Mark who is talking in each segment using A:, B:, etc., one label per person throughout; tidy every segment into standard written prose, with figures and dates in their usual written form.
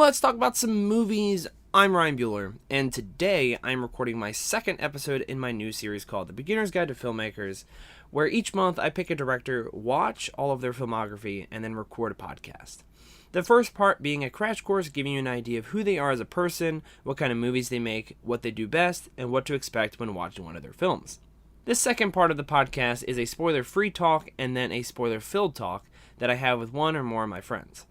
A: Let's talk about some movies. I'm Ryan Bueller, and today I'm recording my second episode in my new series called The Beginner's Guide to Filmmakers, where each month I pick a director, watch all of their filmography, and then record a podcast. The first part being a crash course giving you an idea of who they are as a person, what kind of movies they make, what they do best, and what to expect when watching one of their films. This second part of the podcast is a spoiler-free talk and then a spoiler-filled talk that I have with one or more of my friends.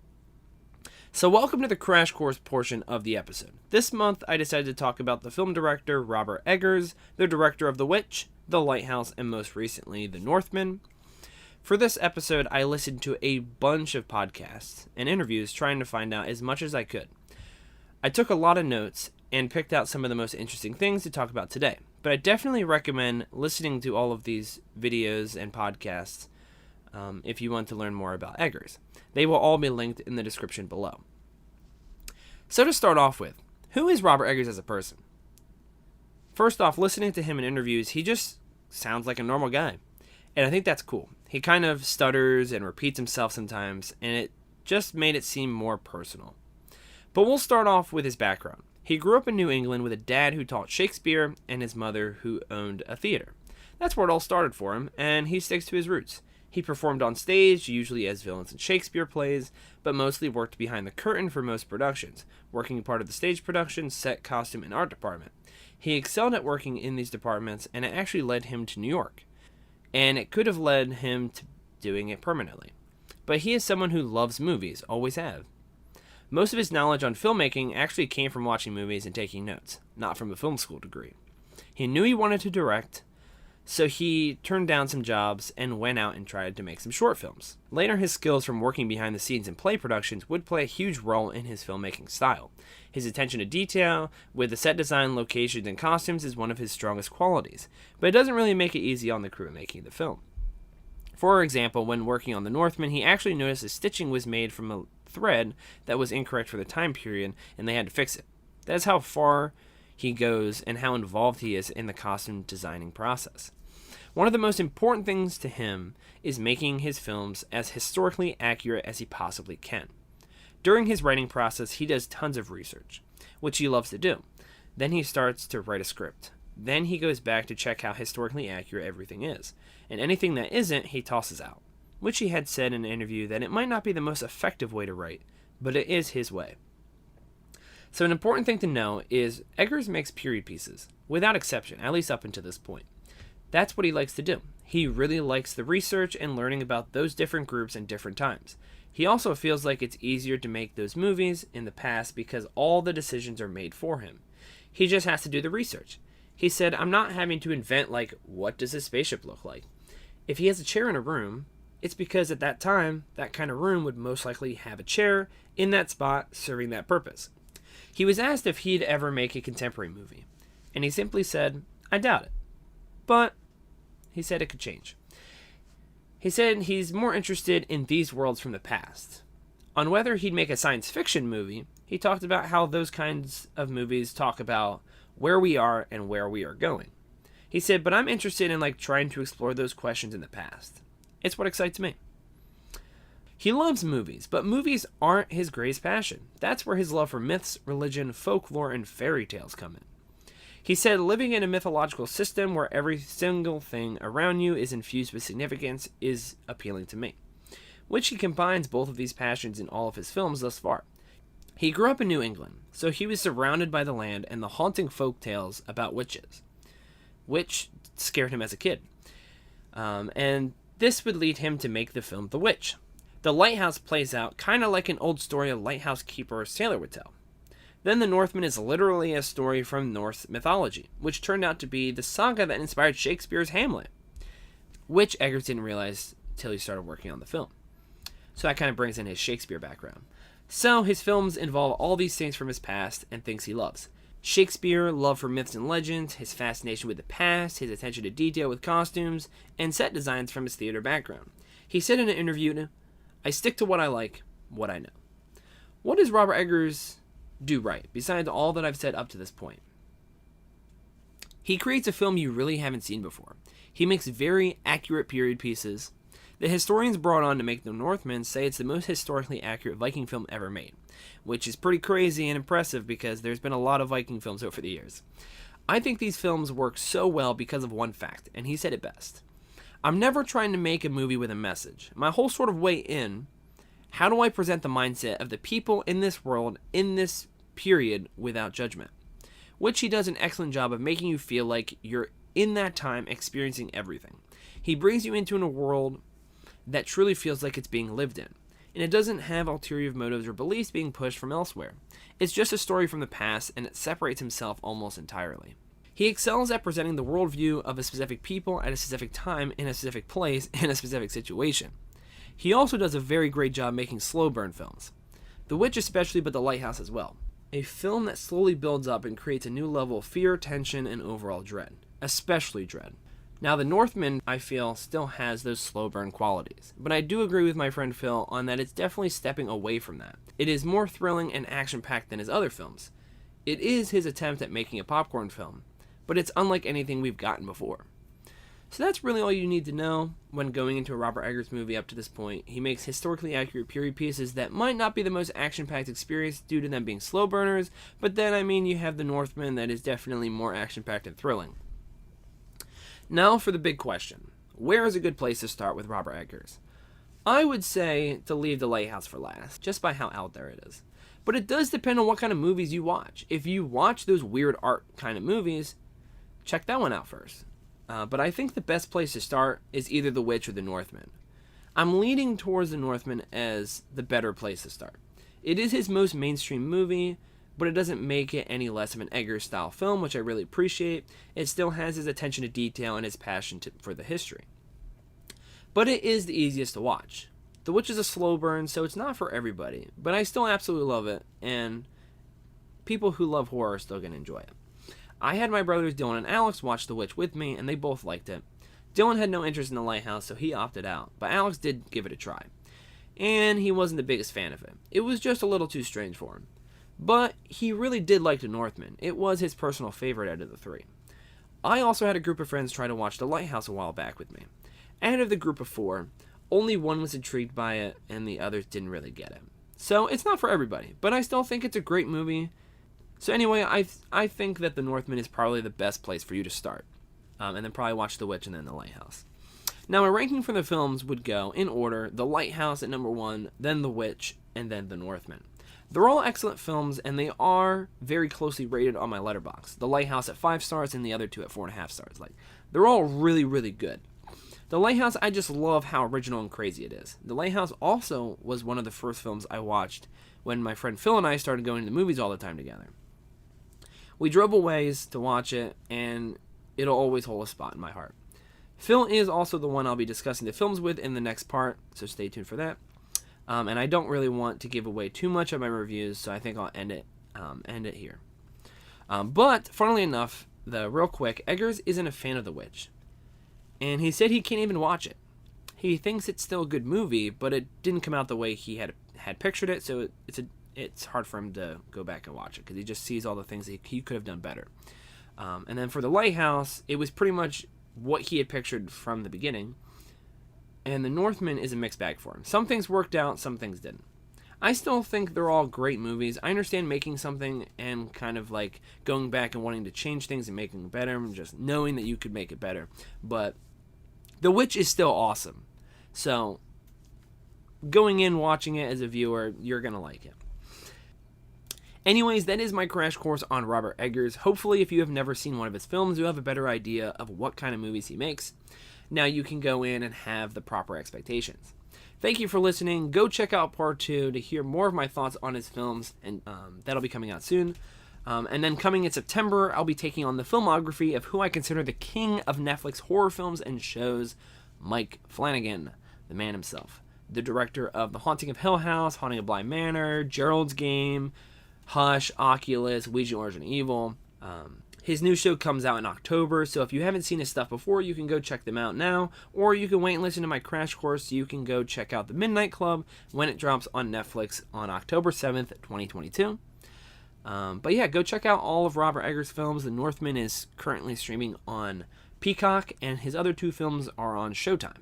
A: So welcome to the crash course portion of the episode. This month I decided to talk about the film director Robert Eggers, the director of The Witch, The Lighthouse, and most recently The Northman. For this episode I listened to a bunch of podcasts and interviews trying to find out as much as I could. I took a lot of notes and picked out some of the most interesting things to talk about today, but I definitely recommend listening to all of these videos and podcasts if you want to learn more about Eggers. They will all be linked in the description below. So to start off with, who is Robert Eggers as a person? First off, listening to him in interviews, he just sounds like a normal guy. And I think that's cool. He kind of stutters and repeats himself sometimes, and it just made it seem more personal. But we'll start off with his background. He grew up in New England with a dad who taught Shakespeare and his mother who owned a theater. That's where it all started for him, and he sticks to his roots. He performed on stage, usually as villains in Shakespeare plays, but mostly worked behind the curtain for most productions, working part of the stage production, set, costume, and art department. He excelled at working in these departments, and it actually led him to New York. And it could have led him to doing it permanently. But he is someone who loves movies, always have. Most of his knowledge on filmmaking actually came from watching movies and taking notes, not from a film school degree. He knew he wanted to direct, so he turned down some jobs and went out and tried to make some short films. Later, his skills from working behind the scenes in play productions would play a huge role in his filmmaking style. His attention to detail with the set design, locations, and costumes is one of his strongest qualities, but it doesn't really make it easy on the crew making the film. For example, when working on The Northman, he actually noticed his stitching was made from a thread that was incorrect for the time period, and they had to fix it. That is how far he goes and how involved he is in the costume designing process. One of the most important things to him is making his films as historically accurate as he possibly can. During his writing process, he does tons of research, which he loves to do. Then he starts to write a script. Then he goes back to check how historically accurate everything is, and anything that isn't, he tosses out, which he had said in an interview that it might not be the most effective way to write, but it is his way. So an important thing to know is Eggers makes period pieces, without exception, at least up until this point. That's what he likes to do. He really likes the research and learning about those different groups and different times. He also feels like it's easier to make those movies in the past because all the decisions are made for him. He just has to do the research. He said, I'm not having to invent, like, what does a spaceship look like? If he has a chair in a room, it's because at that time, that kind of room would most likely have a chair in that spot serving that purpose. He was asked if he'd ever make a contemporary movie, and he simply said, I doubt it. But he said it could change. He said he's more interested in these worlds from the past. On whether he'd make a science fiction movie, he talked about how those kinds of movies talk about where we are and where we are going. He said, but I'm interested in trying to explore those questions in the past. It's what excites me. He loves movies, but movies aren't his greatest passion. That's where his love for myths, religion, folklore, and fairy tales come in. He said, living in a mythological system where every single thing around you is infused with significance is appealing to me, which he combines both of these passions in all of his films thus far. He grew up in New England, so he was surrounded by the land and the haunting folk tales about witches, which scared him as a kid. And this would lead him to make the film The Witch. The Lighthouse plays out kind of like an old story a lighthouse keeper or sailor would tell. Then The Northman is literally a story from Norse mythology, which turned out to be the saga that inspired Shakespeare's Hamlet, which Eggers didn't realize till he started working on the film. So that kind of brings in his Shakespeare background. So his films involve all these things from his past and things he loves. Shakespeare, love for myths and legends, his fascination with the past, his attention to detail with costumes, and set designs from his theater background. He said in an interview, I stick to what I like, what I know. What does Robert Eggers do right, besides all that I've said up to this point? He creates a film you really haven't seen before. He makes very accurate period pieces The historians brought on to make The Northman say it's the most historically accurate Viking film ever made, which is pretty crazy and impressive because there's been a lot of Viking films over the years. I think these films work so well because of one fact, and he said it best. I'm never trying to make a movie with a message. My whole sort of way in, how do I present the mindset of the people in this world, in this period, without judgment? Which he does an excellent job of making you feel like you're in that time experiencing everything. He brings you into a world that truly feels like it's being lived in. And it doesn't have ulterior motives or beliefs being pushed from elsewhere. It's just a story from the past, and it separates himself almost entirely. He excels at presenting the worldview of a specific people at a specific time, in a specific place, in a specific situation. He also does a very great job making slow burn films. The Witch especially, but The Lighthouse as well. A film that slowly builds up and creates a new level of fear, tension, and overall dread. Especially dread. Now, The Northman, I feel, still has those slow burn qualities, but I do agree with my friend Phil on that it's definitely stepping away from that. It is more thrilling and action-packed than his other films. It is his attempt at making a popcorn film, but it's unlike anything we've gotten before. So that's really all you need to know when going into a Robert Eggers movie up to this point. He makes historically accurate period pieces that might not be the most action-packed experience due to them being slow burners, but then, you have The Northman that is definitely more action-packed and thrilling. Now for the big question. Where is a good place to start with Robert Eggers? I would say to leave The Lighthouse for last, just by how out there it is. But it does depend on what kind of movies you watch. If you watch those weird art kind of movies, check that one out first. But I think the best place to start is either The Witch or The Northman. I'm leaning towards The Northman as the better place to start. It is his most mainstream movie, but it doesn't make it any less of an Eggers-style film, which I really appreciate. It still has his attention to detail and his passion for the history. But it is the easiest to watch. The Witch is a slow burn, so it's not for everybody, but I still absolutely love it, and people who love horror are still going to enjoy it. I had my brothers Dylan and Alex watch The Witch with me, and they both liked it. Dylan had no interest in The Lighthouse, so he opted out, but Alex did give it a try. And he wasn't the biggest fan of it. It was just a little too strange for him. But he really did like The Northman. It was his personal favorite out of the three. I also had a group of friends try to watch The Lighthouse a while back with me. Out of the group of four, only one was intrigued by it, and the others didn't really get it. So it's not for everybody, but I still think it's a great movie. So anyway, I think that The Northman is probably the best place for you to start. And then probably watch The Witch and then The Lighthouse. Now, my ranking for the films would go in order: The Lighthouse at number 1, then The Witch, and then The Northman. They're all excellent films, and they are very closely rated on my letterbox. The Lighthouse at 5 stars and the other two at 4.5 stars. They're all really, really good. The Lighthouse, I just love how original and crazy it is. The Lighthouse also was one of the first films I watched when my friend Phil and I started going to the movies all the time together. We drove a ways to watch it, and it'll always hold a spot in my heart. Phil is also the one I'll be discussing the films with in the next part, so stay tuned for that. And I don't really want to give away too much of my reviews, so I think I'll end it here. But, funnily enough, real quick, Eggers isn't a fan of The Witch. And he said he can't even watch it. He thinks it's still a good movie, but it didn't come out the way he had pictured it, so it's hard for him to go back and watch it, because he just sees all the things that he could have done better. And then for The Lighthouse, it was pretty much what he had pictured from the beginning. And The Northman is a mixed bag for him. Some things worked out, some things didn't. I still think they're all great movies. I understand making something and kind of going back and wanting to change things and making it better, and just knowing that you could make it better. But The Witch is still awesome. So, going in, watching it as a viewer, you're going to like it. Anyways, that is my crash course on Robert Eggers. Hopefully, if you have never seen one of his films, you'll have a better idea of what kind of movies he makes. Now you can go in and have the proper expectations. Thank you for listening. Go check out part 2 to hear more of my thoughts on his films, and that'll be coming out soon. And then coming in September, I'll be taking on the filmography of who I consider the king of Netflix horror films and shows, Mike Flanagan, the man himself. The director of The Haunting of Hill House, Haunting of Bly Manor, Gerald's Game, Hush, Oculus, Ouija Origin Evil. His new show comes out in October, so if you haven't seen his stuff before, you can go check them out now, or you can wait and listen to my crash course so you can go check out The Midnight Club when it drops on Netflix on October 7th, 2022. But yeah, go check out all of Robert Eggers' films. The Northman is currently streaming on Peacock, and his other 2 films are on Showtime.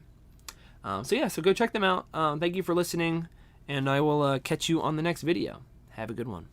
A: So go check them out. Thank you for listening, and I will catch you on the next video. Have a good one.